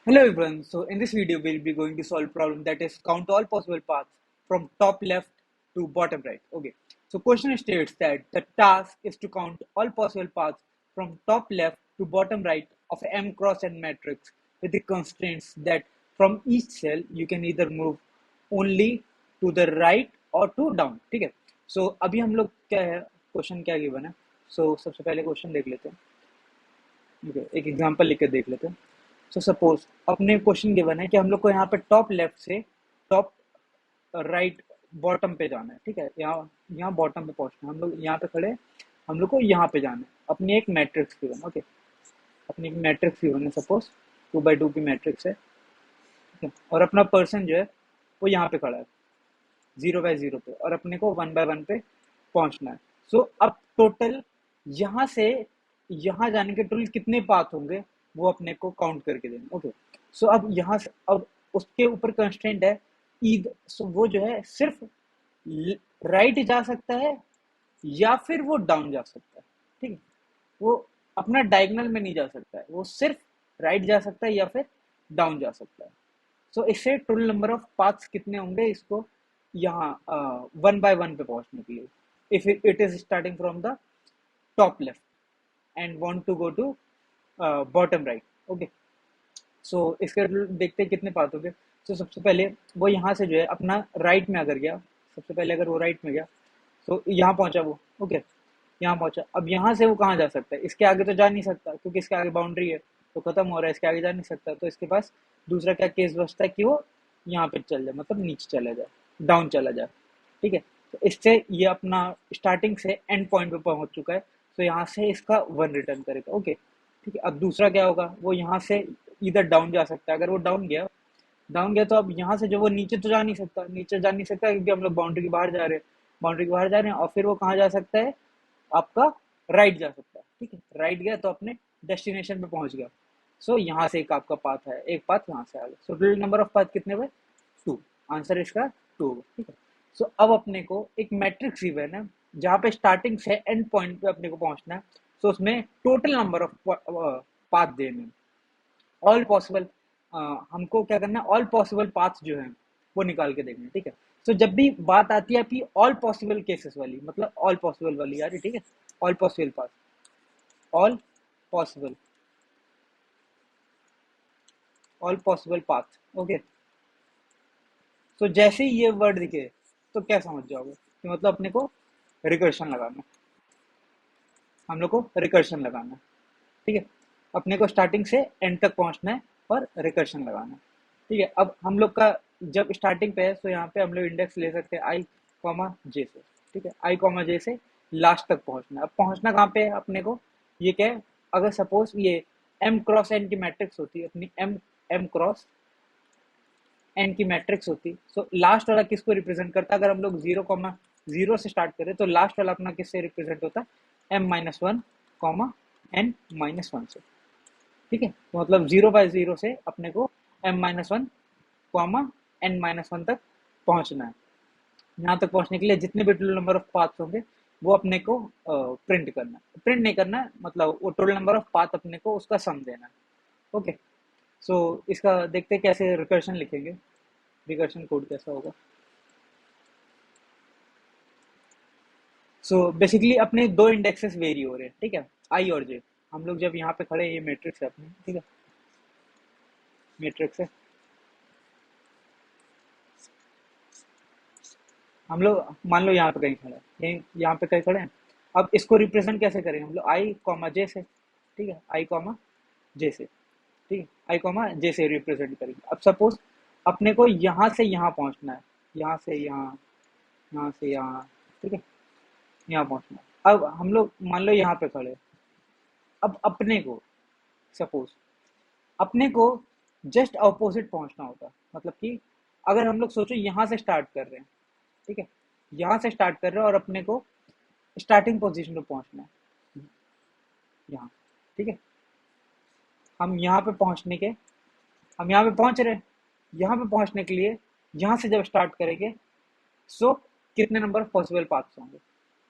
Hello everyone. So in this video we'll be going to solve problem that is count all possible paths from top left to bottom right. Okay. So question states that the task is to count all possible paths from top left to bottom right of a m cross n matrix with the constraints that from each cell you can either move only to the right or to down. ठीक है. So अभी हम लोग क्या है question क्या given है. So सबसे पहले क्वेश्चन देख लेते हैं. Okay, एक एग्जांपल लिख के देख लेते हैं. सो सपोज अपने क्वेश्चन गिवन है कि हम लोग को यहाँ पे टॉप लेफ्ट से टॉप राइट बॉटम पे जाना है. ठीक है, यहाँ यहाँ बॉटम पे पहुंचना है. हम लोग यहाँ पे खड़े हैं, हम लोग को यहाँ पे जाना है. अपनी एक मैट्रिक्स गिवन. ओके, अपनी एक मैट्रिक्स गिवन है. सपोज 2x2 की मैट्रिक्स है. ठीक है, और अपना पर्सन जो है वो यहाँ पे खड़ा है 0x0 पे, और अपने को 1x1 पे पहुंचना है. सो अब टोटल यहाँ से यहाँ जाने के टोटल कितने पाथ होंगे वो अपने को काउंट करके देना. ओके, सो अब यहाँ से अब उसके ऊपर कंस्ट्रेंट है ईद. सो वो जो है सिर्फ राइट जा सकता है या फिर वो डाउन जा सकता है. ठीक है, वो अपना डायगोनल में नहीं जा सकता है, वो सिर्फ राइट जा सकता है या फिर डाउन जा सकता है. सो इससे टोटल नंबर ऑफ पाथ्स कितने होंगे इसको यहाँ 1x1 पे पहुंचने के लिए, if it is starting from the top left and want to go to bottom right. Okay, so इसके देखते हैं कितने पाथ हो गए. तो सबसे पहले वो यहाँ से जो है अपना राइट में अगर गया, सबसे पहले अगर वो राइट में गया तो यहाँ पहुंचा वो. ओके, यहाँ पहुंचा. अब यहाँ से वो कहाँ जा सकता है, इसके आगे तो जा नहीं सकता क्योंकि इसके आगे बाउंड्री है तो खत्म हो रहा है, इसके आगे जा नहीं सकता. तो इसके पास दूसरा क्या केस बचता है कि वो यहाँ पे चल जाए, मतलब नीचे चला जाए, डाउन चला जाए. ठीक है, तो इससे ये अपना स्टार्टिंग से एंड पॉइंट पे पहुंच चुका है. तो यहाँ से इसका 1 रिटर्न करेगा. ओके, ठीक है. अब दूसरा क्या होगा, वो यहाँ से इधर डाउन जा सकता है. अगर वो डाउन गया तो अब यहाँ से जो वो नीचे तो जा नहीं सकता, नीचे जा नहीं सकता क्योंकि हम लोग बाउंड्री के बाहर जा रहे हैं, बाउंड्री के बाहर जा रहे हैं. और फिर वो कहाँ जा सकता है, आपका राइट जा सकता है. ठीक है, राइट गया तो अपने डेस्टिनेशन पे पहुंच गया. सो यहाँ से एक आपका पाथ है, एक पाथ यहाँ से आ गया. So total number of path कितने हुए, 2. आंसर इसका 2 होगा. ठीक है, सो अब अपने को एक मैट्रिक्स गिवन है जहाँ पे स्टार्टिंग से एंड पॉइंट पे अपने को पहुंचना है. सो उसमें टोटल नंबर ऑफ पाथ देने, ऑल पॉसिबल, हमको क्या करना है, ऑल पॉसिबल पाथ्स जो है वो निकाल के देखना है. ठीक है, तो जब भी बात आती है आपकी ऑल पॉसिबल केसेस वाली, मतलब ऑल पॉसिबल वाली यार, ठीक है, all possible path, all possible, all possible path. Okay, तो जैसे ही ये वर्ड दिखे तो क्या समझ जाओगे कि मतलब अपने को रिकर्शन लगाना, हम लोग को रिकर्शन लगाना है. ठीक है, अपने को स्टार्टिंग से एंड तक पहुंचना है और रिकर्शन लगाना है. ठीक है, अब हम लोग का जब स्टार्टिंग पे है तो यहाँ पे हम लोग इंडेक्स ले सकते हैं आई कॉमा जे से. ठीक है, आई कॉमा जे से लास्ट तक पहुंचना है. अब पहुंचना कहाँ पे है अपने को, ये क्या है, अगर सपोज ये एम क्रॉस एन की मैट्रिक्स होती है अपनी, एम एम क्रॉस एन की मैट्रिक्स होती, सो लास्ट वाला किसको रिप्रेजेंट करता है, अगर हम लोग 0,0 से स्टार्ट करें तो लास्ट वाला अपना किससे रिप्रेजेंट होता है, m-1 कॉमा n-1 से. ठीक है, तो मतलब 0/0 से अपने को m-1 कॉमा n-1 तक पहुंचना है. यहाँ तक पहुंचने के लिए जितने भी टोटल नंबर ऑफ पाथ्स होंगे वो अपने को प्रिंट करना है, प्रिंट नहीं करना है, मतलब वो टोटल नंबर ऑफ पाथ अपने को उसका सम देना है. ओके, सो इसका देखते हैं कैसे रिकर्शन लिखेंगे, रिकर्शन कोड कैसा होगा. सो बेसिकली अपने दो इंडेक्सेस वेरी हो रहे हैं. ठीक है, आई और जे. हम लोग जब यहाँ पे खड़े हैं, ये मैट्रिक्स है अपनी. ठीक है, मैट्रिक्स है, हम लोग मान लो यहाँ पे कहीं खड़े हैं, यहाँ पे कहीं खड़े हैं. अब इसको रिप्रेजेंट कैसे करेंगे हम लोग, आई कॉमा जे से. ठीक है, आई कॉमा जे से. ठीक है, आई कॉमा जे से रिप्रेजेंट करेंगे. अब सपोज अपने को यहाँ से यहाँ पहुँचना है, यहाँ से यहाँ, यहाँ से यहाँ. ठीक है, यहाँ पहुँचना है. अब हम लोग मान लो यहाँ पे खड़े हैं. अब अपने को सपोज अपने को जस्ट अपोजिट पहुंचना होता, मतलब कि अगर हम लोग सोचो यहाँ से स्टार्ट कर रहे हैं. ठीक है, यहाँ से स्टार्ट कर रहे हैं और अपने को स्टार्टिंग पोजीशन पे पहुंचना है यहाँ. ठीक है, हम यहाँ पे पहुंचने के, हम यहाँ पे पहुंच रहे हैं. यहाँ पे पहुंचने के लिए यहाँ से जब स्टार्ट करेंगे सो कितने नंबर ऑफ पॉसिबल पाथ्स होंगे.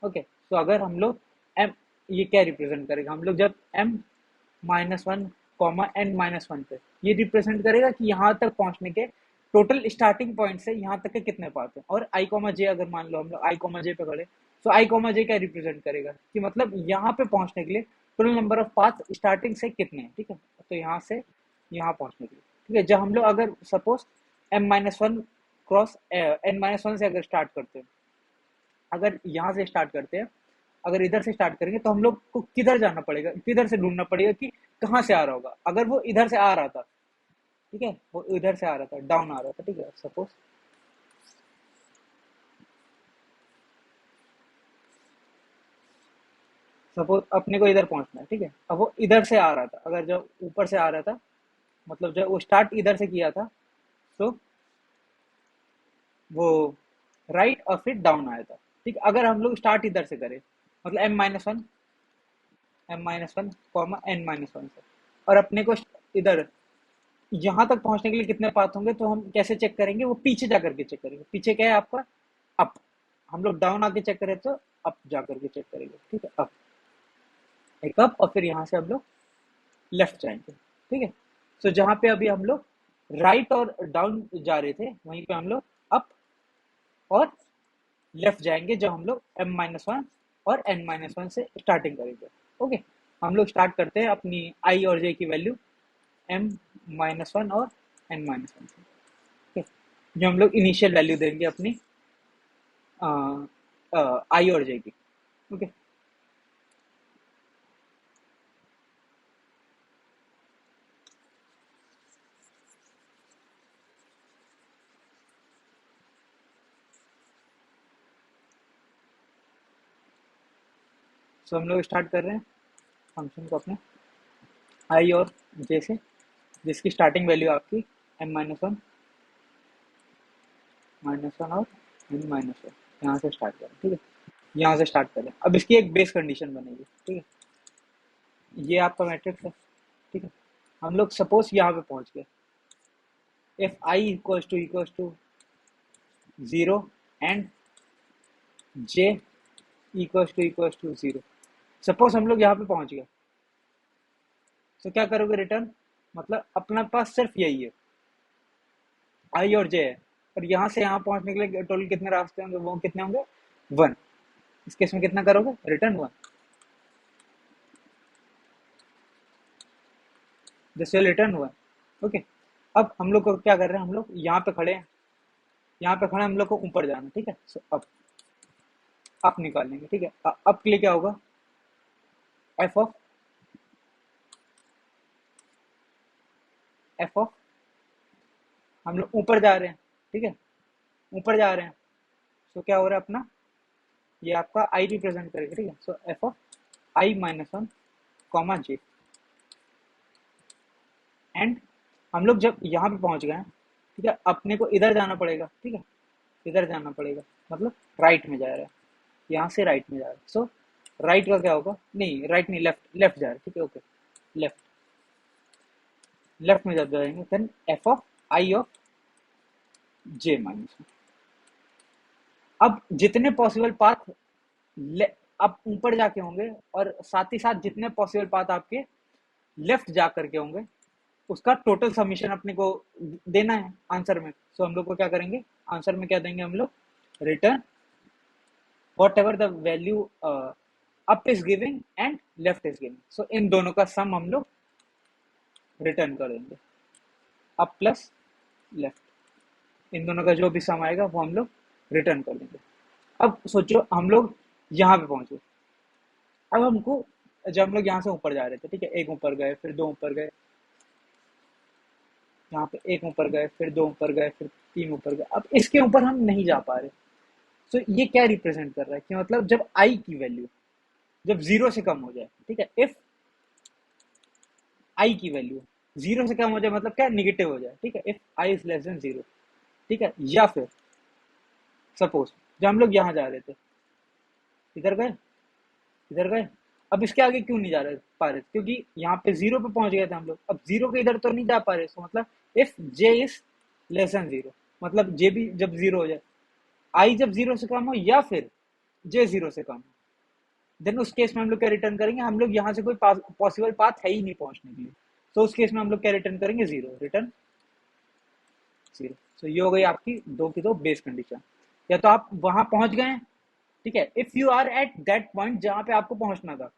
ओके, तो अगर हम लोग एम, ये क्या रिप्रेजेंट करेगा, हम लोग जब m-1 comma n minus one पे, ये रिप्रेजेंट करेगा कि यहाँ तक पहुंचने के टोटल स्टार्टिंग पॉइंट से यहाँ तक के कितने पाथ हैं। और i कॉमा जे अगर मान लो हम लोग i कॉमा जे पे खड़े, तो i कॉमा जे क्या रिप्रेजेंट करेगा कि मतलब यहाँ पे पहुंचने के लिए total number of path starting से कितने हैं, ठीक है। तो यहाँ से यहाँ पहुंचने के लिए, ठीक है, जब हम लोग अगर suppose m minus one cross n minus one से अगर स्टार्ट करते हैं, अगर यहाँ से स्टार्ट करते हैं, अगर इधर से स्टार्ट करेंगे तो हम लोग को किधर जाना पड़ेगा, किधर से ढूंढना पड़ेगा कि कहाँ से आ रहा होगा। अगर वो इधर से आ रहा था, ठीक है, वो इधर से आ रहा था, डाउन आ रहा था, ठीक है, सपोज अपने को इधर पहुंचना है, ठीक है। अब वो इधर से आ रहा था, अगर जब ऊपर से आ रहा था, मतलब जब वो स्टार्ट इधर से किया था, तो वो राइट और फिर डाउन आया था, ठीक है। अगर हम लोग स्टार्ट इधर से करें, मतलब m-1 कॉमा n-1 से, और अपने को इधर यहाँ तक पहुंचने के लिए कितने पाथ होंगे, तो हम कैसे चेक करेंगे, वो पीछे जा करके चेक करेंगे। पीछे क्या है आपका, अप। हम लोग डाउन आके चेक करें तो अप जा करके चेक करेंगे, ठीक है, अप, एक अप, और फिर यहाँ से हम लोग लेफ्ट जाएंगे, ठीक है। तो जहाँ पे अभी हम लोग राइट और डाउन जा रहे थे, वहीं पे हम लोग अप और लेफ्ट जाएंगे, जब हम लोग m-1 और n-1 से स्टार्टिंग करेंगे। ओके, हम लोग स्टार्ट करते हैं अपनी i और j की वैल्यू m-1 और n-1 से, ठीक है, जो हम लोग इनिशियल वैल्यू देंगे अपनी i और j की। ओके, सो हम लोग स्टार्ट कर रहे हैं फंक्शन को अपने i और j से, जिसकी स्टार्टिंग वैल्यू आपकी m-1 -1 और n-1, यहाँ से स्टार्ट करें, ठीक है, यहाँ से स्टार्ट करें। अब इसकी एक बेस कंडीशन बनेगी, ठीक है, ये आपका मैट्रिक्स है, ठीक है। हम लोग सपोज यहाँ पे पहुंच गए, if i equals to 0 and j equals to 0, suppose हम लोग यहाँ पे पहुंच गए, तो क्या करोगे रिटर्न, मतलब अपना पास सिर्फ यही है, i और j है, और यहाँ से यहाँ पहुंचने के लिए टोटल कितने रास्ते होंगे, वो कितने होंगे, 1। इस केस में कितना करोगे, रिटर्न 1, जैसे रिटर्न 1। ओके, अब हम लोग को क्या कर रहे हैं, हम लोग यहाँ पे खड़े हैं, यहाँ पे खड़े हम लोग को ऊपर जाना, ठीक है। सो अप निकालेंगे, ठीक है। अप के लिए क्या होगा, एफ ऑफ हम लोग ऊपर जा रहे हैं, ठीक है, ऊपर जा रहे हैं, सो क्या हो रहा है अपना, ये आपका आई रिप्रेजेंट करेगा, ठीक है। So F of i-1 comma j, and हम लोग जब यहाँ पे पहुंच गए हैं, ठीक है, अपने को इधर जाना पड़ेगा, ठीक है, इधर जाना पड़ेगा, मतलब राइट में जा रहा है, यहाँ से राइट में जा रहा है। सो राइट का क्या होगा, नहीं राइट नहीं, लेफ्ट, लेफ्ट जा रहा है, ठीक है, ओके, लेफ्ट, लेफ्ट में जब जाएंगे then f of I of j-1। अब जितने पॉसिबल पाथ आप ऊपर जाके होंगे, और साथ ही साथ जितने पॉसिबल पाथ आपके लेफ्ट जा करके होंगे, उसका टोटल समीशन अपने को देना है आंसर में। सो हम लोग को क्या करेंगे, आंसर में क्या देंगे हम लोग, return whatever the value up is giving and left is giving, so इन दोनों का सम हम लोग रिटर्न कर देंगे, अप प्लस लेफ्ट, इन दोनों का जो भी सम आएगा वो हम लोग रिटर्न कर देंगे। अब सोचो हम लोग यहाँ पे पहुंचे, अब हमको, जब हम लोग यहाँ से ऊपर जा रहे थे, ठीक है, एक ऊपर गए, फिर दो ऊपर गए, यहाँ पे एक ऊपर गए, फिर दो ऊपर गए, फिर तीन ऊपर गए, अब इसके ऊपर हम नहीं जा पा रहे। तो ये क्या रिप्रेजेंट कर रहा है कि मतलब जब आई की वैल्यू जब 0 से कम हो जाए, ठीक है, इफ आई की वैल्यू 0 से कम हो जाए, मतलब क्या, निगेटिव हो जाए, ठीक है, if I is less than 0, ठीक है, या फिर सपोज जब हम लोग यहाँ जा रहे थे, इधर गए, इधर गए, अब इसके आगे क्यों नहीं जा रहे पा रहे, क्योंकि यहाँ पे 0 पे पहुंच गए थे हम लोग, अब 0 के इधर तो नहीं जा पा रहे। सो मतलब if j is less than 0, मतलब j भी जब 0 हो जाए, i जब 0 से कम हो, या फिर j 0 से कम हो, देन उस केस में हम लोग क्या रिटर्न करेंगे, हम लोग यहाँ से कोई पॉसिबल पाथ है ही नहीं पहुंचने के लिए। तो उस केस में हम लोग क्या रिटर्न करेंगे, जीरो, रिटर्न जीरो। तो ये हो गई आपकी दो की दो बेस कंडीशन। या तो आप वहां पहुंच गए, ठीक है, if you are at that point जहां पे आपको पहुंचना था,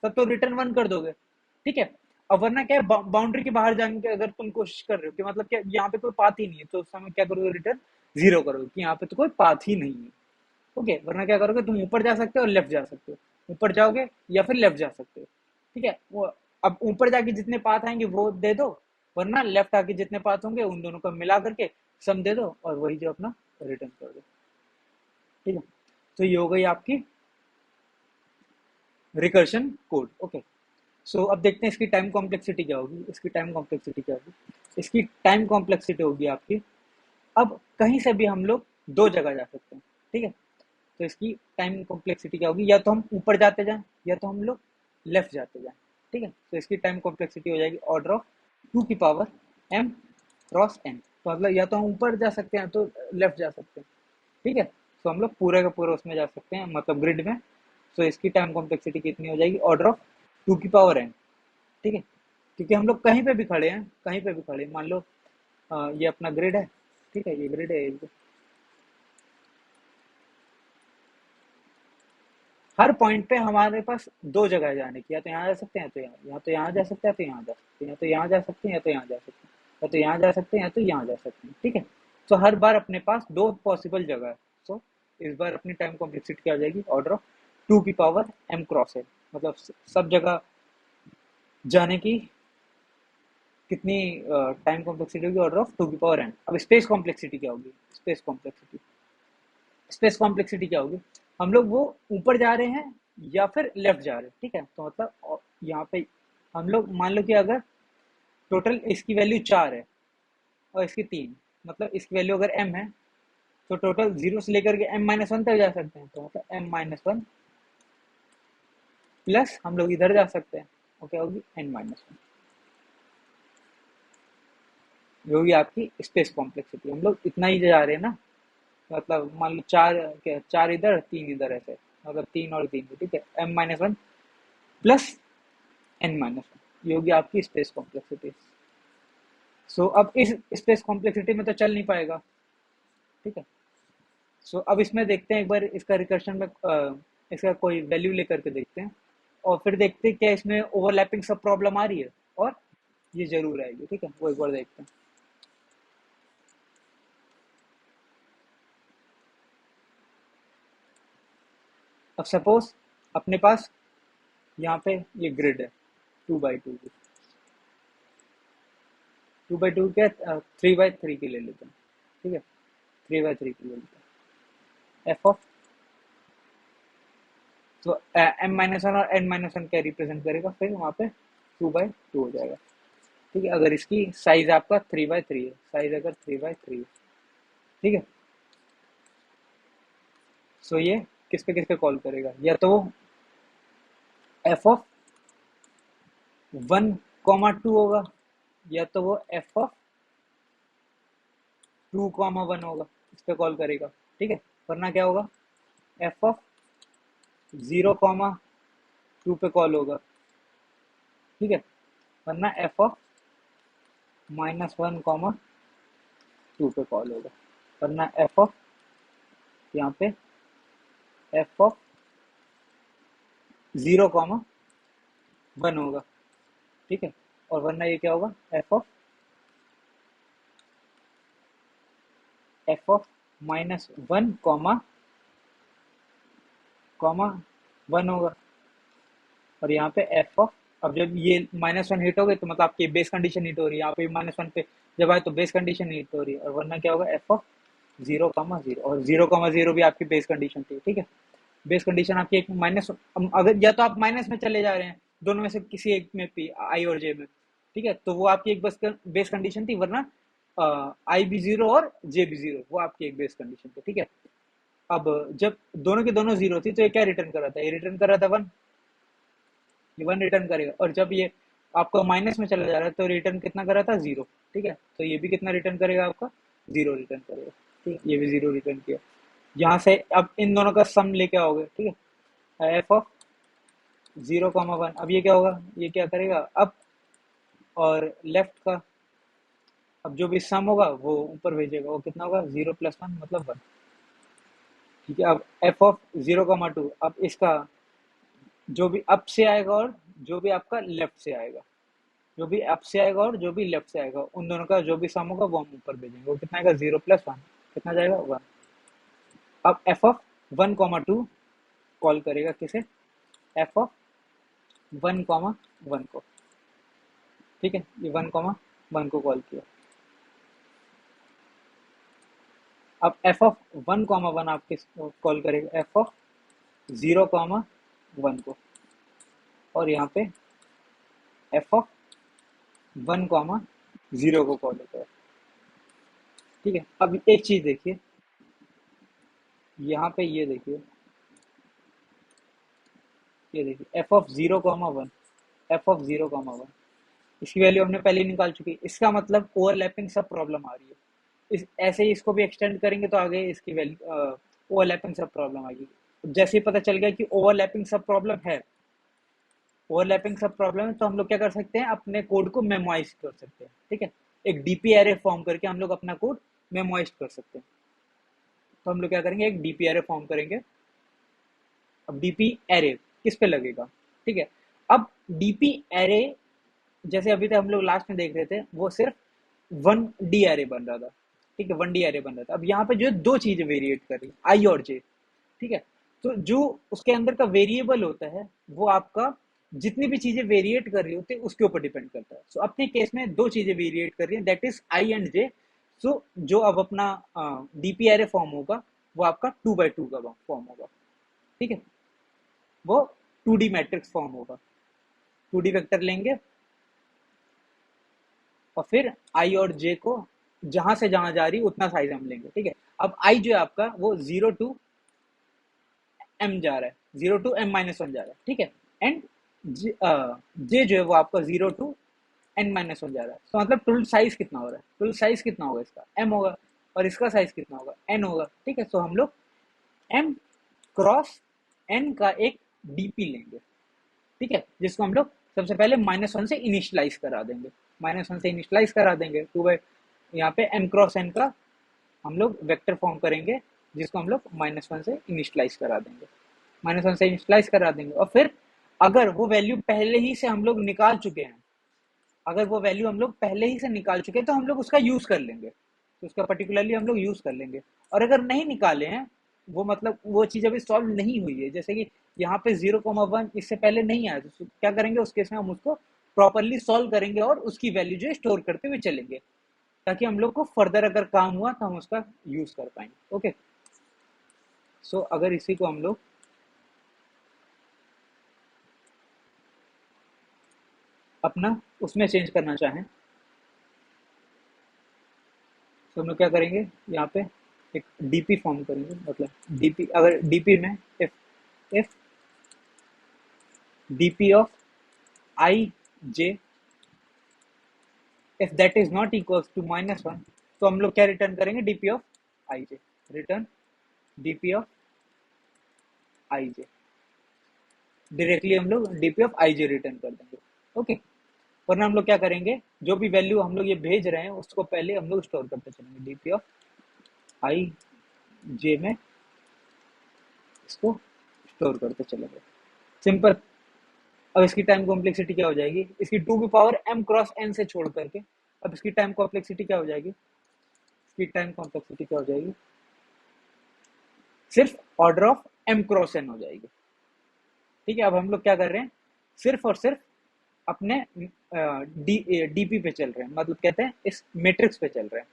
तब तो रिटर्न वन कर दोगे, ठीक है। अब वरना क्या है, बाउंड्री के बाहर जाने की अगर तुम कोशिश कर रहे हो कि मतलब क्या यहाँ पे कोई पाथ ही नहीं है, तो उस समय क्या करोगे, रिटर्न जीरो करोगे कि यहाँ पे तो कोई पाथ ही नहीं है। ओके, वरना क्या करोगे, तुम ऊपर जा सकते हो और लेफ्ट जा सकते हो, ऊपर जाओगे या फिर लेफ्ट जा सकते हो, ठीक है। वो अब ऊपर जाके जितने पाथ आएंगे वो दे दो, वरना लेफ्ट आके जितने पाथ होंगे उन दोनों को मिला करके सम दे दो और वही जो अपना रिटर्न कर दो, ठीक है। तो ये हो गई आपकी रिकर्शन कोड। ओके, सो अब देखते हैं इसकी टाइम कॉम्प्लेक्सिटी क्या होगी। इसकी टाइम कॉम्प्लेक्सिटी होगी आपकी, अब कहीं से भी हम लोग दो जगह जा सकते हैं, ठीक है। तो इसकी टाइम कॉम्प्लेक्सिटी क्या होगी, या तो हम ऊपर जाते जाएं या तो हम लोग लेफ्ट जाते जाएं, ठीक है। तो इसकी टाइम कॉम्प्लेक्सिटी हो जाएगी ऑर्डर ऑफ 2 की पावर m क्रॉस n। तो मतलब या तो हम ऊपर जा सकते हैं तो लेफ्ट जा सकते हैं, ठीक है। तो हम लोग पूरे का पूरा उसमें जा सकते हैं, मतलब ग्रिड में। तो इसकी टाइम कॉम्प्लेक्सिटी कितनी हो जाएगी, ऑर्डर ऑफ 2 की पावर n, ठीक है। क्योंकि हम लोग कहीं पे भी खड़े हैं, मान लो ये अपना ग्रिड है, ठीक है, ये ग्रिड है, हर पॉइंट पे हमारे पास दो जगह जाने की, या तो यहाँ जा सकते हैं तो यहाँ, या तो यहाँ जा सकते हैं तो यहाँ जा सकते हैं, या तो यहाँ जा सकते हैं या तो यहाँ जा सकते हैं, या तो यहाँ जा सकते हैं या तो यहाँ जा सकते हैं, ठीक है। तो हर बार अपने पास दो पॉसिबल जगह है। सो इस बार अपनी टाइम कॉम्प्लेक्सिटी क्या आ जाएगी, ऑर्डर ऑफ 2 की पावर m क्रॉस है, मतलब सब जगह जाने की कितनी टाइम कॉम्प्लेक्सिटी होगी, ऑर्डर ऑफ 2 की पावर n। अब स्पेस कॉम्प्लेक्सिटी क्या होगी, स्पेस कॉम्प्लेक्सिटी क्या होगी, हम लोग वो ऊपर जा रहे हैं या फिर लेफ्ट जा रहे हैं, ठीक है। तो मतलब यहाँ पे हम लोग मान लो कि अगर टोटल इसकी वैल्यू 4 है और इसकी 3, मतलब इसकी वैल्यू अगर m है तो टोटल जीरो से लेकर के m-1 तक जा सकते हैं, तो मतलब m-1 प्लस हम लोग इधर जा सकते हैं, वो क्या होगी n-1, ये होगी आपकी स्पेस कॉम्प्लेक्सिटी। हम लोग इतना ही जा रहे हैं ना, मतलब मान लो चार इधर तीन इधर, ऐसे मतलब 3 और 3, ठीक है, m-1 प्लस n-1, ये होगी आपकी स्पेस कॉम्प्लेक्सिटी। सो अब इस स्पेस कॉम्प्लेक्सिटी में तो चल नहीं पाएगा, ठीक है। सो अब इसमें देखते हैं एक बार इसका रिकर्शन में इसका कोई वैल्यू लेकर के देखते हैं, और फिर देखते हैं क्या इसमें ओवरलैपिंग सब प्रॉब्लम आ रही है, और ये जरूर आएगी, ठीक है, वो एक बार देखते हैं। अब सपोज अपने पास यहाँ पे ये ग्रिड है 2x2 की, 2x2 क्या 3x3 की ले लेते हैं, ठीक है, 3x3 की ले लेते हैं। एफ ऑफ, तो m-1 और n-1 क्या रिप्रेजेंट करेगा, फिर वहाँ पे 2x2 हो जाएगा, ठीक है। अगर इसकी साइज आपका 3x3 है, साइज अगर 3x3 है, ठीक है। सो ये किस पे कॉल करेगा, या तो एफ ऑफ 1,2 होगा, या तो वो एफ ऑफ 2,1 होगा, इस पे कॉल करेगा, ठीक है। वरना क्या होगा, एफ ऑफ 0,2 पे कॉल होगा, ठीक है। वरना एफ ऑफ -1,2 पे कॉल होगा, वरना एफ ऑफ यहाँ पे एफ ऑफ 0,1 होगा, ठीक है। और वरना ये क्या होगा, एफ ऑफ -1,1 होगा। और यहाँ पे एफ ऑफ, अब जब ये -1 हिट हो गए तो मतलब आपकी बेस कंडीशन हिट हो रही है, यहाँ पे -1 पे जब आए तो बेस कंडीशन हिट हो रही है, और वरना क्या होगा, एफ ऑफ 0,0, और 0,0 भी आपकी बेस कंडीशन थी, ठीक है। बेस कंडीशन आपकी एक माइनस, अगर या तो आप माइनस में चले जा रहे हैं दोनों में से किसी एक में, पी आई और जे में, ठीक है, तो वो आपकी एक बेस कंडीशन थी, वरना आई भी जीरो और जे भी जीरो, वो आपकी एक बेस कंडीशन थी, ठीक है। अब जब दोनों के दोनों जीरो थी तो ये क्या रिटर्न कर रहा था, ये रिटर्न कर रहा था 1, ये 1 रिटर्न करेगा। और जब ये आपका माइनस में चला जा रहा है तो रिटर्न कितना कर रहा था, 0, ठीक है। तो ये भी कितना रिटर्न करेगा, आपका 0 रिटर्न करेगा, ठीक है, ये भी 0 रिटर्न किया। यहाँ से अब इन दोनों का सम लेके आओगे, ठीक है, एफ ऑफ 0,1, अब ये क्या होगा, ये क्या करेगा, अब और लेफ्ट का, अब जो भी सम होगा वो ऊपर भेजेगा, वो कितना होगा, 0 + 1 मतलब 1। ठीक है, अब एफ ऑफ 0, 2, अब इसका जो भी अप से आएगा और जो भी आपका लेफ्ट से आएगा, जो भी अप से आएगा और जो भी लेफ्ट से आएगा, उन दोनों का जो भी सम होगा वो हम ऊपर भेजेंगे, वो कितना आएगा, 0 + 1 कितना जाएगा, 1। अब एफ ऑफ 1, 2 कॉल करेगा किसे, एफ ऑफ 1, 1 को। ठीक है, ये 1, 1 को कॉल किया। अब एफ ऑफ 1, 1 आप किस कॉल करेगा, एफ ऑफ 0, 1 को, और यहाँ पे एफ ऑफ 1, 0 को कॉल होता है। ठीक है, अब एक चीज देखिए, यहाँ पे ये देखिए एफ ऑफ 0, 1, एफ ऑफ 0, 1, इसकी वैल्यू हमने पहले ही निकाल चुकी है। इसका मतलब ओवरलैपिंग सब प्रॉब्लम आ रही है। ऐसे ही इसको भी एक्सटेंड करेंगे तो आगे इसकी वैल्यू ओवरलैपिंग सब प्रॉब्लम आएगी। जैसे ही पता चल गया कि ओवरलैपिंग सब प्रॉब्लम है, ओवरलैपिंग सब प्रॉब्लम है, तो हम लोग क्या कर सकते हैं, अपने कोड को मेमोराइज कर सकते हैं। ठीक है, एक डीपी एरे फॉर्म करके हम लोग अपना कोड मेमोराइज कर सकते हैं। तो हम लोग क्या करेंगे, एक डीपी एरे फॉर्म करेंगे। अब डीपी एरे किस पे लगेगा, ठीक है। अब डीपी एरे जैसे अभी तक हम लोग लास्ट में देख रहे थे, वो सिर्फ 1D एरे बन रहा था। ठीक है, 1D एरे बन रहा था। अब यहाँ पे जो है दो चीजें वेरिएट कर रही है, आई और जे। ठीक है, तो जो उसके अंदर का वेरिएबल होता है वो आपका जितनी भी चीजें वेरिएट कर रही होती है उसके ऊपर डिपेंड करता है। सो अपने केस में दो चीजें वेरिएट कर रही है, दैट इज आई एंड जे। सो जो अब अपना डीपी एरे फॉर्म होगा वो आपका 2x2 का फॉर्म होगा। ठीक है, वो 2D मैट्रिक्स फॉर्म होगा। 2D वेक्टर लेंगे और फिर आई और जे को जहां से जहां जा रही उतना साइज हम लेंगे। ठीक है, अब आई जो है आपका वो 0 to m जा रहा है, 0 to m-1 जा रहा है। ठीक है, एंड जे जो है वो आपका 0 to n-1 जा रहा है। तो मतलब टोटल साइज कितना हो रहा है, टोटल साइज कितना होगा, इसका m होगा और इसका साइज कितना होगा, n होगा। ठीक है, तो हम लोग m क्रॉस n का एक डीपी लेंगे। ठीक है, जिसको हम लोग सबसे पहले -1 से इनिशियलाइज करा देंगे, -1 से इनिशियलाइज करा देंगे। टू बाई यहाँ पे m क्रॉस n का हम लोग वेक्टर फॉर्म करेंगे, जिसको हम लोग -1 से इनिशियलाइज करा देंगे, -1 से इनिशियलाइज करा देंगे। और फिर अगर वो वैल्यू पहले ही से हम लोग निकाल चुके हैं, अगर वो वैल्यू हम लोग पहले ही से निकाल चुके हैं तो हम लोग उसका यूज कर लेंगे, तो उसका पर्टिकुलरली हम लोग यूज कर लेंगे। और अगर नहीं निकाले हैं, वो मतलब वो चीज अभी सॉल्व नहीं हुई है, जैसे कि यहाँ पे 0, 1 इससे पहले नहीं आया, तो क्या करेंगे उस केस में, हम उसको प्रॉपरली सॉल्व करेंगे और उसकी वैल्यू जो है स्टोर करते हुए चलेंगे, ताकि हम लोग को फर्दर अगर काम हुआ तो हम उसका यूज कर पाएंगे। ओके, सो अगर इसी को हम लोग अपना उसमें चेंज करना चाहें, तो हम लोग क्या करेंगे, यहाँ पे एक डीपी फॉर्म करेंगे। मतलब डीपी, अगर डीपी में if DP of I j if that is not equal to -1, तो हम लोग क्या रिटर्न करेंगे, DP of I j, return DP of I j, directly हम लोग DP of I j return कर देंगे। ओके, वरना हम लोग क्या करेंगे, जो भी वैल्यू हम लोग ये भेज रहे हैं उसको पहले हम लोग स्टोर करते चलेंगे, डीपी ऑफ आई जे में इसको स्टोर करते चलेंगे। सिंपल। अब इसकी टाइम कॉम्प्लेक्सिटी क्या हो जाएगी, इसकी 2 की पावर m क्रॉस n से छोड़ करके, अब इसकी टाइम कॉम्प्लेक्सिटी क्या हो जाएगी, इसकी टाइम कॉम्प्लेक्सिटी क्या हो जाएगी, सिर्फ order of m cross n हो जाएगी। ठीक है, अब हम लोग क्या कर रहे हैं, सिर्फ और सिर्फ अपने डीपी पे चल रहे हैं, मतलब कहते हैं इस मैट्रिक्स पे चल रहे हैं,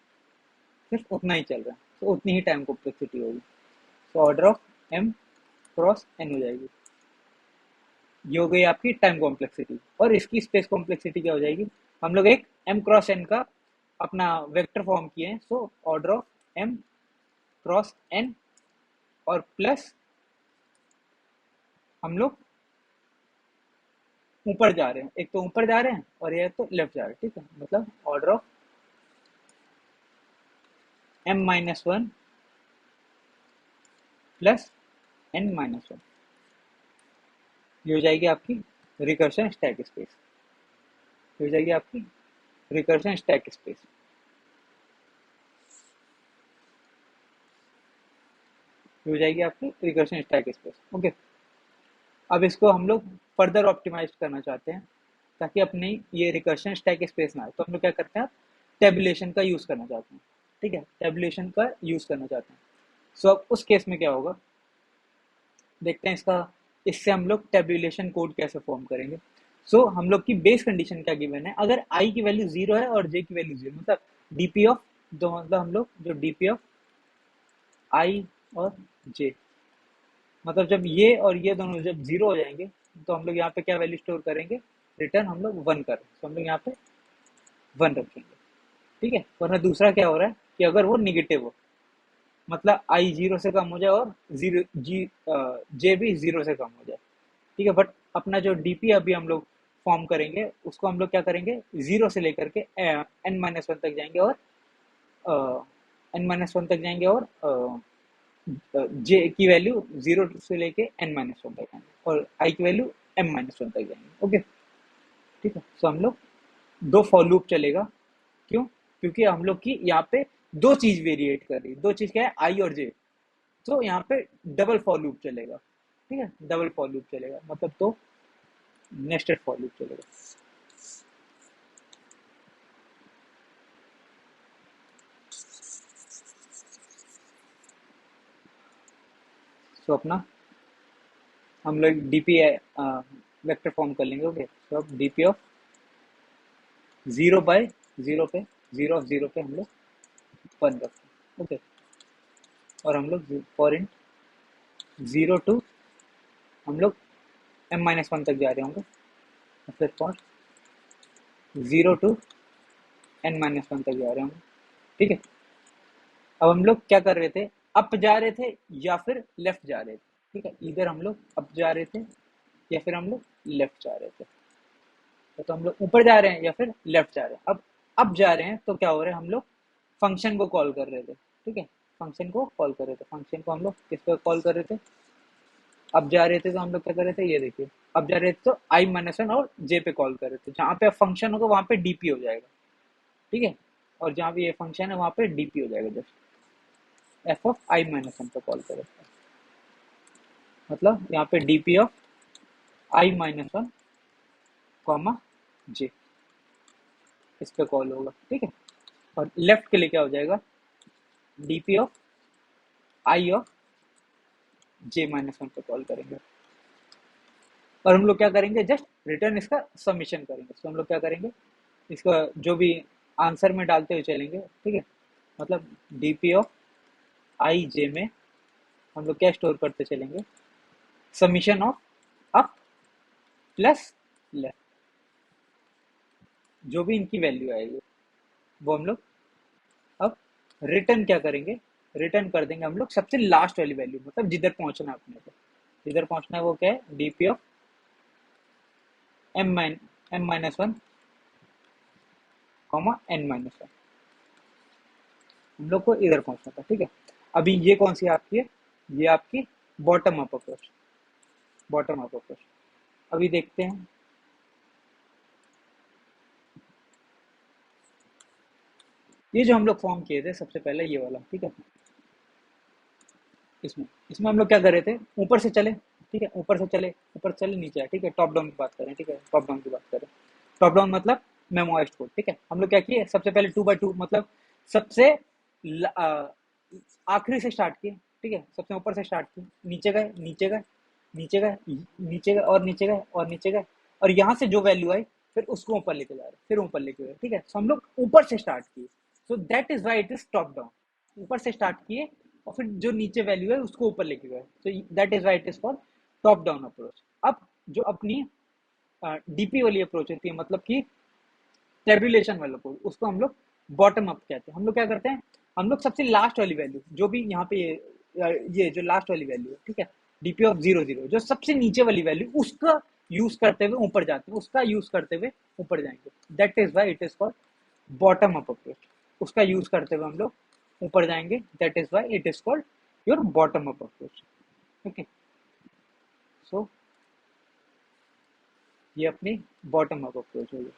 सिर्फ उतना ही चल रहा है, तो उतनी ही टाइम कॉम्प्लेक्सिटी होगी। तो order of m cross n हो जाएगी। ये हो गई आपकी टाइम कॉम्प्लेक्सिटी। और इसकी स्पेस कॉम्प्लेक्सिटी क्या हो जाएगी, हम लोग एक m क्रॉस n का अपना वेक्टर फॉर्म किए हैं, so order of m cross n और प्लस हम लोग ऊपर जा रहे हैं, एक तो ऊपर जा रहे हैं और एक तो लेफ्ट जा रहे हैं। ठीक है, मतलब order of m-1 plus n-1, ये हो जाएगी आपकी रिकर्शन स्टैक स्पेस। हो जाएगी आपकी रिकर्शन स्टैक स्पेस। हो जाएगी आपकी रिकर्शन स्टैक स्पेस। ओके, अब इसको हम लोग फर्दर ऑप्टिमाइज करना चाहते हैं ताकि अपनी ये रिकर्शन स्टैक स्पेस ना आए, तो हम लोग क्या करते हैं, टेबुलेशन का यूज करना चाहते हैं। ठीक है, टेबुलेशन का यूज करना चाहते हैं। सो अब उस केस में क्या होगा, देखते हैं इसका, इससे हम लोग टेबुलेशन कोड कैसे फॉर्म करेंगे। सो हम लोग की बेस कंडीशन क्या गिवन है, अगर आई की वैल्यू 0 है और जे की वैल्यू 0, मतलब डीपी ऑफ दो, मतलब हम लोग जो डीपी ऑफ आई और जे, मतलब जब ये और ये दोनों जब 0 हो जाएंगे तो हम लोग यहाँ पे क्या वैल्यू स्टोर करेंगे, रिटर्न हम लोग 1 कर, तो हम लोग यहाँ पे 1 रखेंगे। ठीक है, वरना दूसरा क्या हो रहा है कि अगर वो निगेटिव हो, मतलब आई 0 से कम हो जाए और जीरो जी जे भी 0 से कम हो जाए। ठीक है, बट अपना जो डीपी अभी हम लोग फॉर्म करेंगे उसको हम लोग क्या करेंगे, 0 से लेकर के n-1 तक जाएंगे और n-1 तक जाएंगे और जे की वैल्यू 0 से लेके n-1 तक जाएंगे और आई की वैल्यू m-1 तक जाएंगे। ओके, ठीक है, सो हम लोग दो फॉर लूप चलेगा। क्यों, क्योंकि हम लोग की यहाँ पे दो चीज वेरिएट कर रही है, दो चीज क्या है, आई और जे। तो यहाँ पे डबल फॉर लूप चलेगा। ठीक है, डबल फॉर लूप चलेगा, मतलब तो नेस्टेड फॉर लूप चलेगा। सो अपना हम लोग डीपी वेक्टर फॉर्म कर लेंगे। ओके, तो अब डीपी ऑफ 0 बाय 0 पे, 0 ऑफ 0 पे हम लोग 1 रखते हैं। ओके, और हम लोग फॉर इन 0 टू हम लोग m-1 तक जा रहे होंगे, फिर फॉर 0 टू n-1 तक जा रहे होंगे। ठीक है, अब हम लोग क्या कर रहे थे, अप जा रहे थे या फिर लेफ्ट जा रहे थे। ठीक है, इधर हम लोग अप जा रहे थे या फिर हम लोग लेफ्ट जा रहे थे। तो हम लोग ऊपर जा रहे हैं या फिर लेफ्ट जा रहे हैं। अब अप जा रहे हैं तो क्या हो रहा है, हम लोग फंक्शन को कॉल कर रहे थे। ठीक है, फंक्शन को कॉल कर रहे थे, फंक्शन को हम लोग किस पे कॉल कर रहे थे, अब जा रहे थे तो हम लोग क्या कर रहे थे, ये देखिए, अब जा रहे थे तो i-1 और j पे कॉल कर रहे थे, जहाँ पे फंक्शन होगा वहाँ पे डीपी हो जाएगा। ठीक है, और जहाँ पे ये फंक्शन है वहाँ पे डीपी हो जाएगा, जस्ट एफ ऑफ i-1 पे कॉल कर रहे थे, मतलब यहाँ पे डीपी ऑफ i-1 कॉमा जे इस पे कॉल होगा। ठीक है, और लेफ्ट के लिए क्या हो जाएगा, DP of I of j-1 पे कॉल करेंगे, और हम लोग क्या करेंगे, जस्ट रिटर्न इसका सबमिशन करेंगे। तो हम लोग क्या करेंगे, इसका जो भी आंसर में डालते हुए चलेंगे। ठीक है, मतलब डीपी ऑफ आई जे में हम लोग क्या स्टोर करते चलेंगे, submission of up plus left, जो भी इनकी वैल्यू आएगी वो हम लोग अब रिटर्न क्या करेंगे, रिटर्न कर देंगे हम लोग सबसे लास्ट वाली वैल्यू, मतलब जिधर पहुंचना है अपने को, जिधर पहुंचना है वो क्या है, DP of m-1 comma n-1, हम लोग को इधर पहुंचना था। ठीक है, अभी ये कौन सी आपकी है, ये आपकी bottom up approach, bottom up approach. अभी देखते हैं, ये जो हम लोग फॉर्म किए थे सबसे पहले ये वाला। ठीक है, इसमें इसमें हम लोग क्या कर रहे थे, ऊपर से चले। ठीक है, ऊपर से चले, ऊपर से चले नीचे आए। ठीक है, टॉप डाउन की बात करें। ठीक है, टॉप डाउन की बात करें, टॉप डाउन मतलब मेमोइज्ड कोड। ठीक है, हम लोग क्या किए, सबसे पहले 2 by 2, मतलब सबसे आखिरी से स्टार्ट किए। ठीक है, सबसे ऊपर से स्टार्ट किए, नीचे गए, नीचे गए, नीचे गए, नीचे गए और नीचे गए और नीचे गए, और यहाँ से जो वैल्यू आई फिर उसको ऊपर लेके जा रहे, फिर ऊपर लेके गए। ठीक है, तो हम लोग ऊपर से स्टार्ट किए, so that is why it is top down. ऊपर से स्टार्ट किए और फिर जो नीचे वैल्यू है उसको ऊपर लेके गए, तो that is why it is called top down approach. अब जो अपनी डीपी वाली अप्रोच होती है, मतलब कि टेबुलेशन वाला कोड, उसको हम लोग बॉटम अप कहते हैं। हम लोग क्या करते हैं, हम लोग सबसे लास्ट वाली वैल्यू जो भी यहाँ पे ये जो लास्ट वाली वैल्यू है, ठीक है, डीपी ऑफ 0 0, जो सबसे नीचे वाली वैल्यू, उसका यूज करते हुए ऊपर जाते हैं, उसका यूज करते हुए ऊपर जाएंगे। That is why it is called bottom up approach. उसका यूज करते हुए हम लोग ऊपर जाएंगे, that is why it is called your bottom up approach. Okay, so ये अपनी बॉटम अप अप्रोच होगी।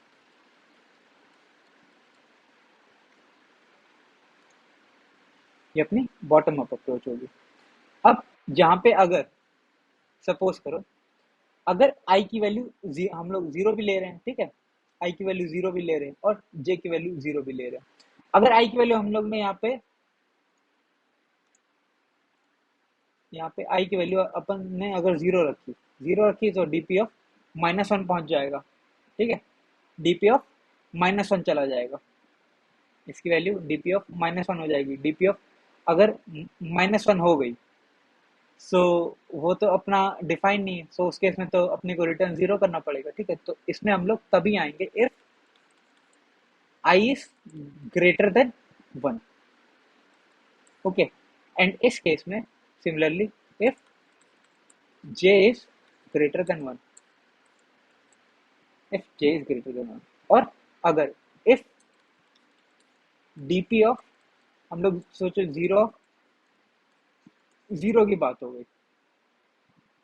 ये अपनी बॉटम अप अप्रोच होगी। अब जहाँ पे अगर सपोज करो, अगर आई की वैल्यू हम लोग जीरो भी ले रहे हैं, ठीक है, आई की वैल्यू जीरो भी ले रहे हैं और जे की वैल्यू जीरो भी ले रहे हैं। अगर आई की वैल्यू हम लोग ने यहाँ पे आई की वैल्यू अपन ने अगर जीरो रखी तो डीपी ऑफ -1 पहुंच जाएगा, ठीक है, डीपी ऑफ -1 चला जाएगा, इसकी वैल्यू डीपी ऑफ -1 हो जाएगी। डीपी ऑफ अगर -1 हो गई, सो वो तो अपना डिफाइन नहीं है, सो उस केस में तो अपने को रिटर्न जीरो करना पड़ेगा, ठीक है। तो इसमें हम लोग तभी आएंगे if I is greater than 1, okay. And इस केस में similarly if j is greater than 1, if j is greater than 1, और अगर if dp ऑफ हम लोग सोचो जीरो की बात हो गई,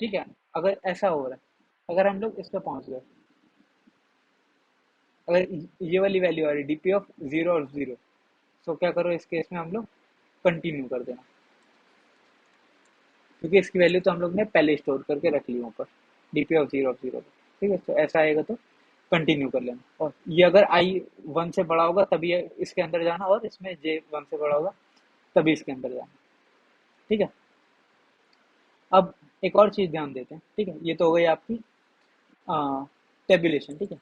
ठीक है, अगर ऐसा हो रहा है, अगर हम लोग इस पे पहुंच गए, अगर ये वाली वैल्यू आ रही डीपी ऑफ जीरो और जीरो, तो क्या करो इस केस में हम लोग कंटिन्यू कर देना, क्योंकि इसकी वैल्यू तो हम लोग ने पहले स्टोर करके रख ली ऊपर, डीपी ऑफ जीरो, ठीक है। तो ऐसा आएगा तो कंटिन्यू कर लेना, और ये अगर आई 1 से बड़ा होगा तभी इसके अंदर जाना, और इसमें जे 1 से बड़ा होगा तभी इसके अंदर जाना, ठीक है। अब एक और चीज ध्यान देते हैं, ठीक है, ये तो हो गई आपकी टेबुलेशन, ठीक है,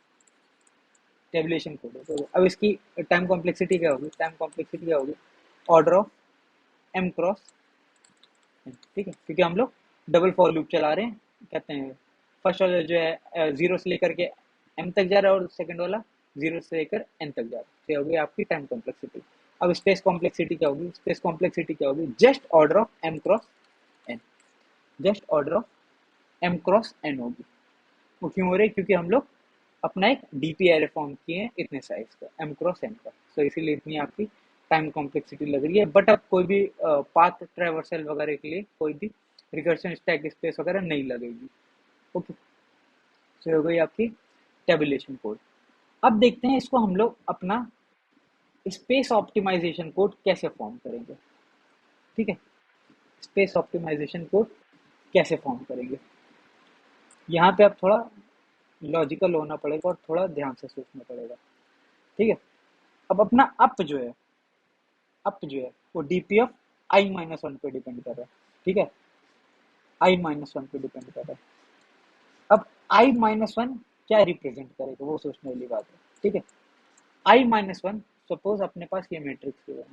टेबुलेशन कोड है। तो अब इसकी टाइम कॉम्प्लेक्सिटी क्या होगी, टाइम कॉम्प्लेक्सिटी क्या होगी, ऑर्डर ऑफ एम क्रॉस, ठीक है, क्योंकि हम लोग डबल फॉर लूप चला रहे हैं, कहते हैं फर्स्ट वाला जो है जीरो से लेकर के एम तक जा रहा है, और सेकंड वाला जीरो से लेकर एन तक जा रहा है, तो ये होगी आपकी टाइम कॉम्प्लेक्सिटी। अब स्पेस कॉम्प्लेक्सिटी क्या होगी, स्पेस कॉम्प्लेक्सिटी क्या होगी, just order of m cross n, just order of m cross n होगी। वो क्यों हो रही है, क्योंकि हम लोग अपना एक डीपी एरे फॉर्म किए हैं इतने साइज का, एम क्रॉस एन का, तो इसीलिए इतनी आपकी टाइम कॉम्प्लेक्सिटी लग रही है। बट अब कोई भी पाथ ट्रैवर्सल वगैरह के लिए कोई भी रिकर्शन स्टैक स्पेस वगैरह नहीं लगेगी, ओके। तो हो गई आपकी टेबुलेशन कोड। अब देखते हैं इसको हम लोग अपना स्पेस ऑप्टिमाइजेशन कोड कैसे फॉर्म करेंगे, ठीक है, स्पेस ऑप्टिमाइजेशन कोड कैसे फॉर्म करेंगे। यहाँ पे अब थोड़ा लॉजिकल होना पड़ेगा और थोड़ा ध्यान से सोचना पड़ेगा, ठीक है। अब अपना अप जो है वो डीपी ऑफ i-1 पे डिपेंड कर रहा है, ठीक है, i-1 पे डिपेंड कर रहा है। अब i-1 क्या रिप्रेजेंट करेगा वो सोचने वाली बात है, ठीक है। i-1 सपोज अपने पास ये मैट्रिक्स है,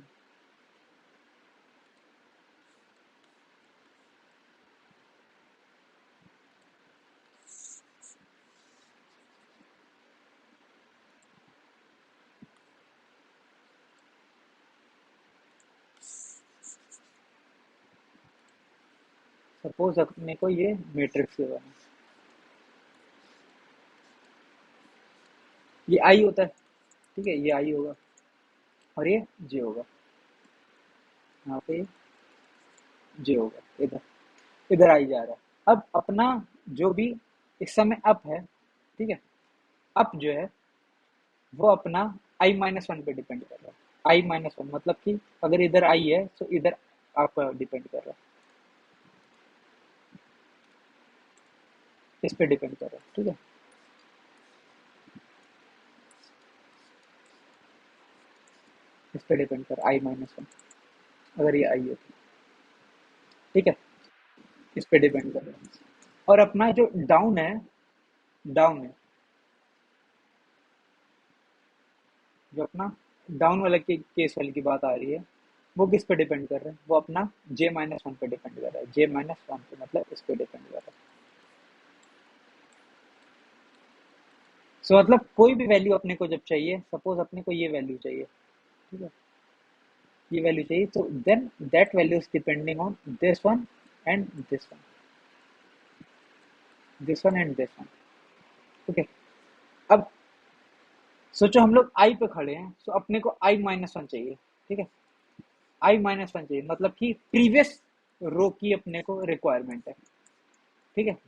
सपोज अपने को ये मैट्रिक्स है, ये आई होता है, ठीक है, ये आई होगा और ये जे होगा, यहाँ पे जे होगा, इधर इधर आई जा रहा है। अब अपना जो भी इस समय अप है, ठीक है, अप जो है वो अपना i-1 पे डिपेंड कर रहा है, i-1 मतलब कि अगर इधर आई है तो इधर आपका डिपेंड कर रहा है, इस पे डिपेंड कर रहा है, ठीक है, इस पे डिपेंड कर i-1, अगर ये आई है तो, ठीक है, इस पे डिपेंड कर रहा है। और अपना जो डाउन है, जो अपना डाउन वाला केस वाली की बात आ रही है, वो किस पे डिपेंड कर रहा है, वो अपना j-1 पे डिपेंड कर रहा है, j-1 पे मतलब इस पे डिपेंड कर रहा है। सो मतलब कोई भी वैल्यू अपने को जब चाहिए, सपोज अपने को ये वैल्यू चाहिए, ठीक है, ये वैल्यू चाहिए, तो then that value is depending on this one and this one, this one and this one, okay. अब सोचो हम लोग आई पे खड़े हैं, तो अपने को i-1 चाहिए, ठीक है, i-1 चाहिए, मतलब कि प्रीवियस रो की अपने को रिक्वायरमेंट है, ठीक है,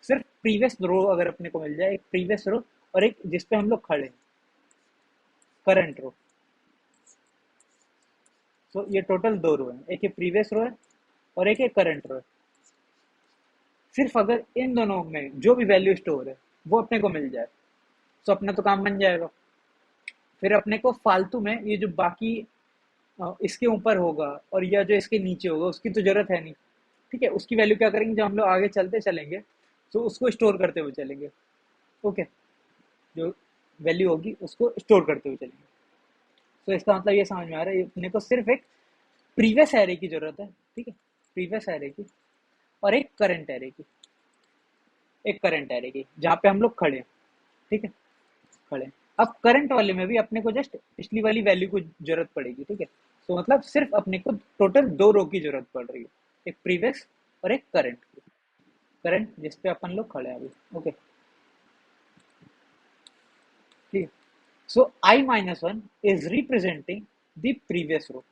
सिर्फ प्रीवियस रो अगर अपने को मिल जाए, एक प्रीवियस रो और एक जिस पे हम लोग खड़े हैं, करंट रो, सो ये टोटल दो रो है, एक ये प्रीवियस रो है और एक ये करंट रो है। सिर्फ अगर इन दोनों में जो भी वैल्यू स्टोर है वो अपने को मिल जाए तो अपना तो काम बन जाएगा। फिर अपने को फालतू में ये जो बाकी इसके ऊपर होगा और या जो इसके नीचे होगा उसकी तो जरूरत है नहीं। ठीक है, उसकी वैल्यू क्या करेंगे, जब हम लोग आगे चलते चलेंगे तो उसको स्टोर करते हुए चलेंगे। ओके, जो वैल्यू होगी उसको स्टोर करते हुए चलेंगे। तो इसका मतलब ये समझ में आ रहा है, अपने को सिर्फ एक प्रीवियस एरे की जरूरत है। ठीक है, प्रीवियस एरे की और एक करंट एरे की, एक करंट एरे की जहाँ पे हम लोग खड़े हैं। ठीक है, खड़े हैं। अब करंट वाले में भी अपने को जस्ट पिछली वाली वैल्यू को जरूरत पड़ेगी। ठीक है, तो मतलब सिर्फ अपने को टोटल दो रो की जरूरत पड़ रही है, एक प्रीवियस और एक करंट की। करंट जिस पे अपन लोग खड़े हैं अभी। ओके, ठीक है। So I minus one is representing the previous row.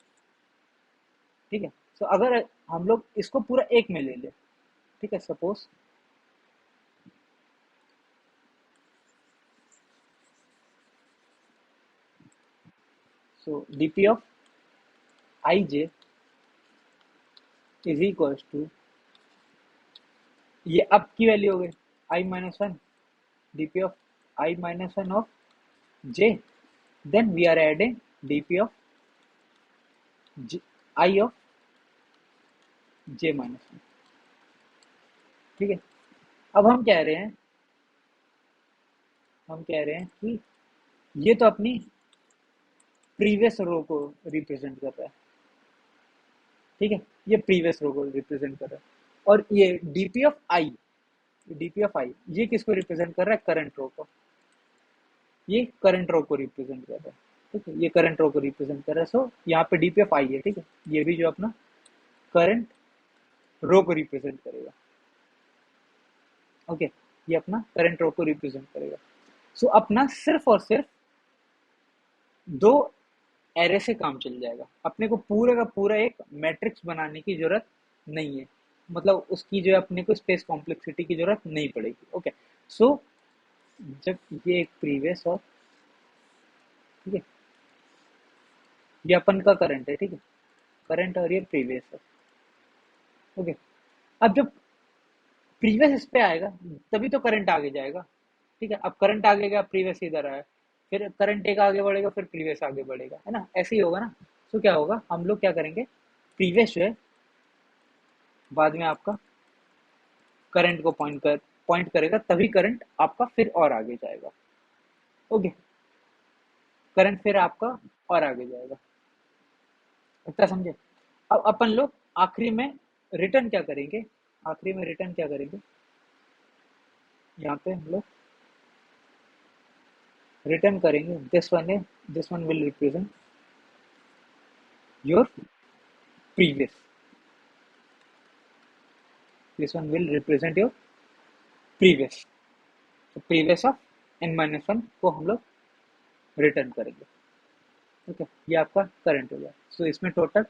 ठीक है, तो अगर हम लोग इसको पूरा एक में ले ले, ठीक है, suppose so DP of I J is equal to, ये अब की वैल्यू हो गई I minus one, DP of I minus one of J, then we are adding DP of I of J minus one. ठीक है, अब हम कह रहे हैं, हम कह रहे हैं कि ये तो अपनी प्रीवियस रो को रिप्रेजेंट कर रहा है। ठीक है, ये प्रीवियस रो को रिप्रेजेंट कर रहा है और ये DP of I, DP of I ये किसको रिप्रेजेंट कर रहा है, करंट रो को। ये करंट रो को रिप्रेजेंट कर रहा है। ठीक है, ये करंट रो को रिप्रेजेंट कर रहा है। सो यहाँ पे डीपी ऑफ आई है। ठीक है, ये भी जो अपना करंट रो को रिप्रेजेंट करेगा। ओके, ये अपना करंट रो को रिप्रेजेंट करेगा। सो अपना सिर्फ और सिर्फ दो एरे से काम चल जाएगा, अपने को पूरे का पूरा एक मैट्रिक्स बनाने की जरूरत नहीं है। मतलब उसकी जो है अपने को स्पेस कॉम्प्लेक्सिटी की जरूरत नहीं पड़ेगी। ओके, सो जब ये एक प्रीवियस और, ठीक है, ये अपन का करंट है। ठीक है, करंट और ये प्रीवियस है। ओके, अब जब प्रीवियस इस पे आएगा तभी तो करंट आगे जाएगा। ठीक है, अब करंट आगे गया, प्रीवियस इधर आया, फिर करंट एक आगे बढ़ेगा, फिर प्रीवियस आगे बढ़ेगा, है ना, ऐसे ही होगा ना। तो क्या होगा, हम लोग क्या करेंगे, प्रीवियस जो है बाद में आपका करंट को पॉइंट करेगा, तभी करंट आपका फिर और आगे जाएगा। ओके, करंट फिर आपका और आगे जाएगा। इतना समझे। अब अपन लोग आखिरी में रिटर्न क्या करेंगे, आखिरी में रिटर्न क्या करेंगे, यहाँ पे हम लोग रिटर्न करेंगे दिस वन है, this one will represent your previous, this one will represent your previous. तो previous of n minus one को हम लोग रिटर्न करेंगे। ठीक है, ये आपका करंट हो गया। सो इसमें टोटल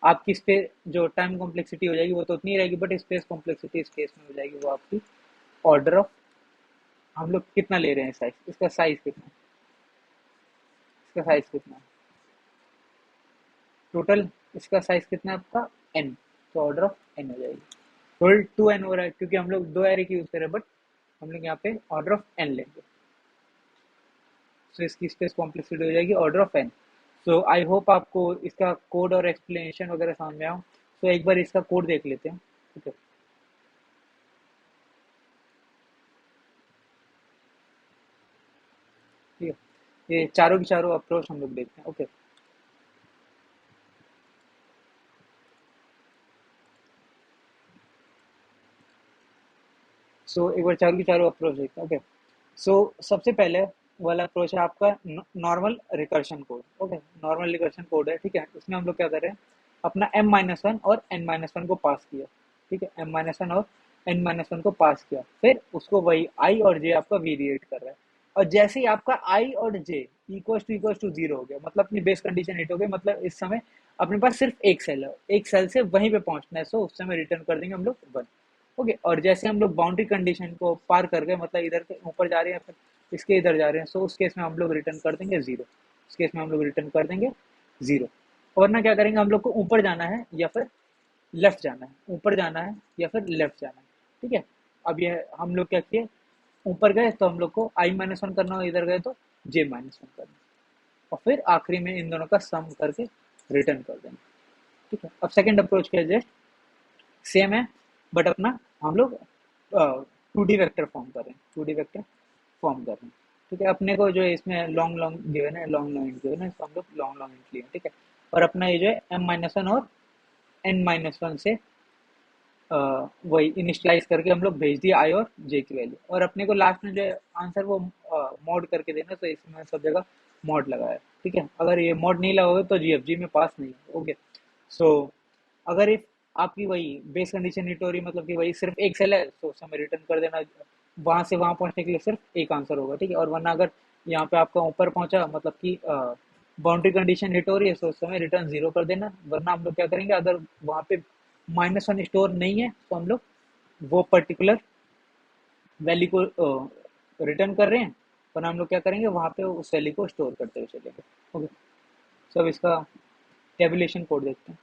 आपकी स्पेस जो टाइम कॉम्प्लेक्सिटी हो जाएगी वो तो उतनी ही रहेगी, बट स्पेस कॉम्प्लेक्सिटी स्पेस में हो जाएगी वो आपकी ऑर्डर ऑफ, हम लोग कितना ले रहे हैं साइज, इसका साइज कितना, इसका साइज कितना टोटल, इसका साइज कितना है आपका n, तो ऑर्डर ऑफ n हो जाएगी। होल 2n हो रहा है क्योंकि हम लोग दो एरे की यूज कर रहे हैं, बट हम लोग यहाँ पे ऑर्डर ऑफ n लेंगे। सो इसकी स्पेस कॉम्प्लेक्सिटी हो जाएगी order of n। So I hope आपको इसका कोड और एक्सप्लेनेशन वगैरह समझ में आओ। तो एक बार इसका कोड देख लेते हैं। ठीक है, ठीक है, ये चारों की चारों अप्रोच हम लोग देखते हैं। ओके, सो एक बार चारों की चारों अप्रोच देखते हैं। ओके, सो सबसे पहले वाला अप्रोच है आपका normal recursion code. Okay, normal recursion code है। ठीक है, उसमें हम लोग क्या कर रहे हैं, अपना m माइनस वन और n माइनस वन को पास किया। ठीक है, m माइनस वन और n माइनस वन को पास किया, फिर उसको वही i और j आपका वेरिएट कर रहा है। और जैसे ही आपका i और j इक्वल टू जीरो हो गया, मतलब अपनी बेस कंडीशन हिट हो गई, मतलब इस समय अपने पास सिर्फ एक सेल है, एक सेल से वहीं पे पहुंचना है। सो उस समय रिटर्न कर देंगे हम लोग वन। ओके, और जैसे हम लोग बाउंड्री कंडीशन को पार कर गए, मतलब इधर के ऊपर जा रहे हैं फिर इसके इधर जा रहे हैं, सो उस केस में हम लोग रिटर्न कर देंगे जीरो, उस केस में हम लोग रिटर्न कर देंगे जीरो। वरना क्या करेंगे, हम लोग को ऊपर जाना है या फिर लेफ्ट जाना है, ऊपर जाना है या फिर लेफ्ट जाना है। ठीक है, अब ये हम लोग क्या किए, ऊपर गए तो हम लोग को i-1 करना हो, इधर गए तो j-1 करना, और फिर आखिरी में इन दोनों का सम करके रिटर्न कर देंगे। ठीक है, अब सेकंड अप्रोच क्या है, जस्ट सेम है, बट अपना हम लोग 2D वेक्टर फॉर्म कर रहे हैं, 2D वेक्टर फॉर्म कर रहे हैं। ठीक है, अपने को जो है इसमें लॉन्ग लॉन्ग गिवन है, लॉन्ग लॉन्ग गिवन है, इसको हम लोग लॉन्ग लॉन्ग लिए। ठीक है, और अपना ये जो है m-1 और n-1 से वही इनिशियलाइज करके हम लोग भेज दिए आई और जे की वैल्यू, और अपने को लास्ट में जो आंसर वो मॉड करके देना, तो इसमें सब जगह मॉड लगाया। ठीक है, अगर ये मॉड नहीं लगाओगे तो जीएफजी में पास नहीं है। ओके, सो अगर इफ आपकी वही बेस कंडीशन हिट हो रही, मतलब कि वही सिर्फ एक सेल है, तो उस समय रिटर्न कर देना, वहां से वहां पहुंचने के लिए सिर्फ एक आंसर होगा। ठीक है, और वरना अगर यहाँ पे आपका ऊपर पहुंचा, मतलब कि बाउंड्री कंडीशन हिट हो रही है, तो उस समय रिटर्न 0 कर देना। वरना हम लोग क्या करेंगे, अगर वहां पे -1 स्टोर नहीं है, तो हम लोग वो पर्टिकुलर वैल्यू को रिटर्न कर रहे हैं, वरना हम लोग क्या करेंगे, वहां पे उस वैल्यू को स्टोर करते हुए चलेंगे। ओके, सब इसका टेबुलेशन कोड देखते हैं।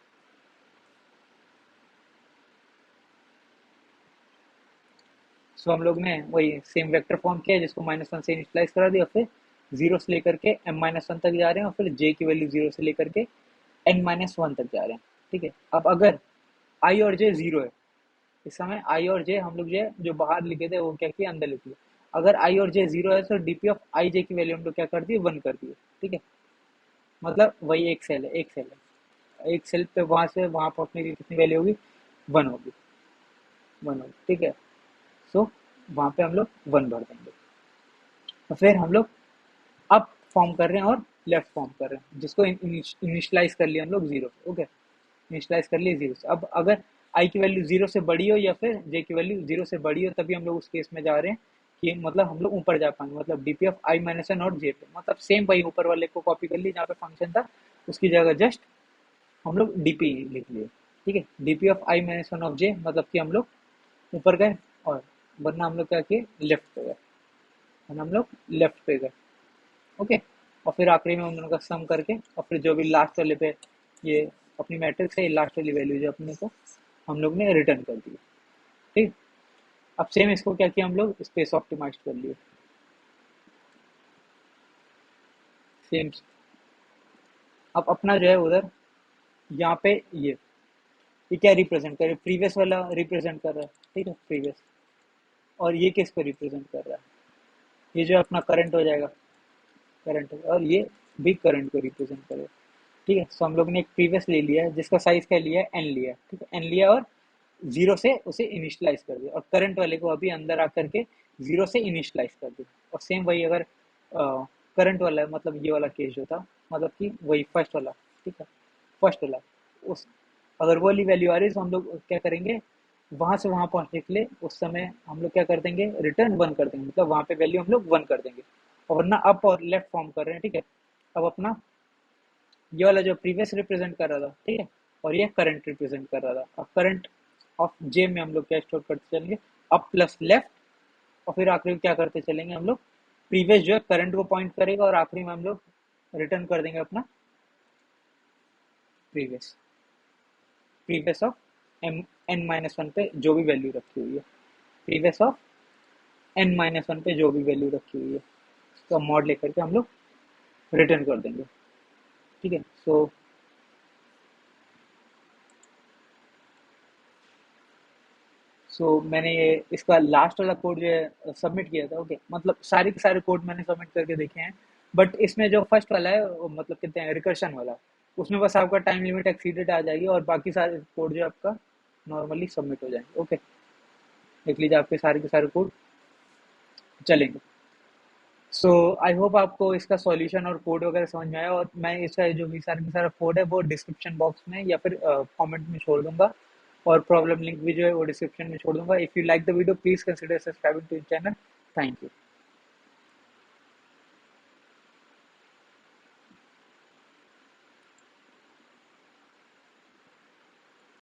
सो हम लोग ने वही सेम वेक्टर फॉर्म किया है, जिसको -1 से इनिशियलाइज करा दिया, फिर 0 से लेकर के m-1 तक जा रहे हैं, और फिर j की वैल्यू 0 से लेकर के n-1 तक जा रहे हैं। ठीक है, अब अगर i और j 0 है, इस समय i और j हम लोग जो बाहर लिखे थे वो क्या किया, अंदर लिख लिया। अगर i और j 0 है, तो dp ऑफ i j की वैल्यू हम लोग क्या कर दिए, 1 कर दिए। ठीक है, मतलब वही एक सेल है, एक सेल है, एक सेल पे वहां से वहां पहुंचने की कितनी वैल्यू होगी, 1 होगी, 1 होगी। ठीक है, सो वहां पे हम लोग 1 भर देंगे, और फिर हम लोग अप फॉर्म कर रहे हैं और लेफ्ट फॉर्म कर रहे हैं, जिसको इनिशियलाइज कर लिया हम लोग 0। ओके, इनिशियलाइज कर लिए 0 से। अब अगर आई की वैल्यू 0 से बड़ी हो या फिर जे की वैल्यू 0 से बड़ी हो, तभी हम लोग उस केस में जा रहे हैं कि मतलब हम लोग ऊपर जा पाएंगे, मतलब डीपी ऑफ i-1 और जे पे, मतलब सेम वही ऊपर वाले को कॉपी कर ली, जहाँ पे फंक्शन था उसकी जगह जस्ट हम लोग डीपी लिख लिए। ठीक है, डीपी ऑफ i-1 ऑफ जे, मतलब कि हम लोग ऊपर गए, और वरना हम लोग क्या किए, लेफ्ट पे गए, वरना हम लोग लेफ्ट पे गए। ओके, और फिर आखिरी में उन दोनों का सम करके, और फिर जो भी लास्ट वाले पे ये अपनी मैट्रिक्स है, लास्ट वाली वैल्यू जो अपने को हम लोग ने रिटर्न कर दी। ठीक, अब सेम इसको क्या किया, हम लोग स्पेस ऑप्टिमाइज कर लिए। सेम, अब अपना जो है उधर यहाँ पे ये क्या रिप्रेजेंट करे, प्रीवियस वाला रिप्रेजेंट कर रहा है। ठीक है, प्रीवियस, और ये किसको रिप्रेजेंट कर रहा है, ये जो अपना करंट हो जाएगा, करंट, और ये भी करंट को रिप्रेजेंट करेगा। ठीक है, सो हम लोग ने एक प्रीवियस ले लिया है, जिसका साइज क्या लिया है, एन लिया है। ठीक है, एन लिया, और 0 से उसे इनिशियलाइज कर दिया, और करंट वाले को अभी अंदर आकर के 0 से इनिशियलाइज कर दिया। और सेम वही अगर करंट वाला है, मतलब ये वाला केस जो था, मतलब कि वही फर्स्ट वाला। ठीक है, फर्स्ट वाला, उस अगर वो वाली वैल्यू आ रही है, तो हम लोग क्या करेंगे, वहां से वहां पहुंचने के लिए उस समय हम लोग क्या कर देंगे, रिटर्न 1 कर देंगे, मतलब वहां पे वैल्यू हम लोग 1 कर देंगे, और वरना अप और लेफ्ट फॉर्म कर रहे हैं। ठीक है, अब अपना ये वाला जो प्रीवियस रिप्रेजेंट कर रहा था, ठीक है, और ये करंट रिप्रेजेंट कर रहा था। अब करंट ऑफ जे में हम लोग क्या स्टोर करते चलेंगे, अप प्लस लेफ्ट, और फिर आखिरी में क्या करते चलेंगे हम लोग, प्रीवियस जो है करंट को पॉइंट करेगा, और आखिरी में हम लोग रिटर्न कर देंगे अपना प्रीवियस, प्रीवियस ऑफ n-1 पे जो भी वैल्यू रखी हुई है, प्रीवियस ऑफ n-1 पे जो भी वैल्यू रखी हुई है, उसका मॉड लेकर के हम लोग रिटर्न कर देंगे। ठीक है, मैंने ये इसका लास्ट वाला कोड जो है सबमिट किया था। ओके, मतलब सारे के सारे कोड मैंने सबमिट करके देखे हैं, बट इसमें जो फर्स्ट वाला है वो मतलब कहते हैं रिकर्शन वाला, उसमें बस आपका टाइम लिमिट एक्सीडेड आ जाएगी, और बाकी सारे कोड जो आपका नॉर्मली सबमिट हो जाएंगे। ओके, देख लीजिए आपके सारे के सारे कोड चलेंगे। सो आई होप आपको इसका सॉल्यूशन और कोड वगैरह समझ में आया, और मैं इसका जो भी सारा का सारा कोड है वो डिस्क्रिप्शन बॉक्स में या फिर कमेंट में छोड़ दूंगा, और प्रॉब्लम लिंक भी जो है वो डिस्क्रिप्शन में छोड़ दूंगा। If you like the video, please consider subscribing to channel. Thank you.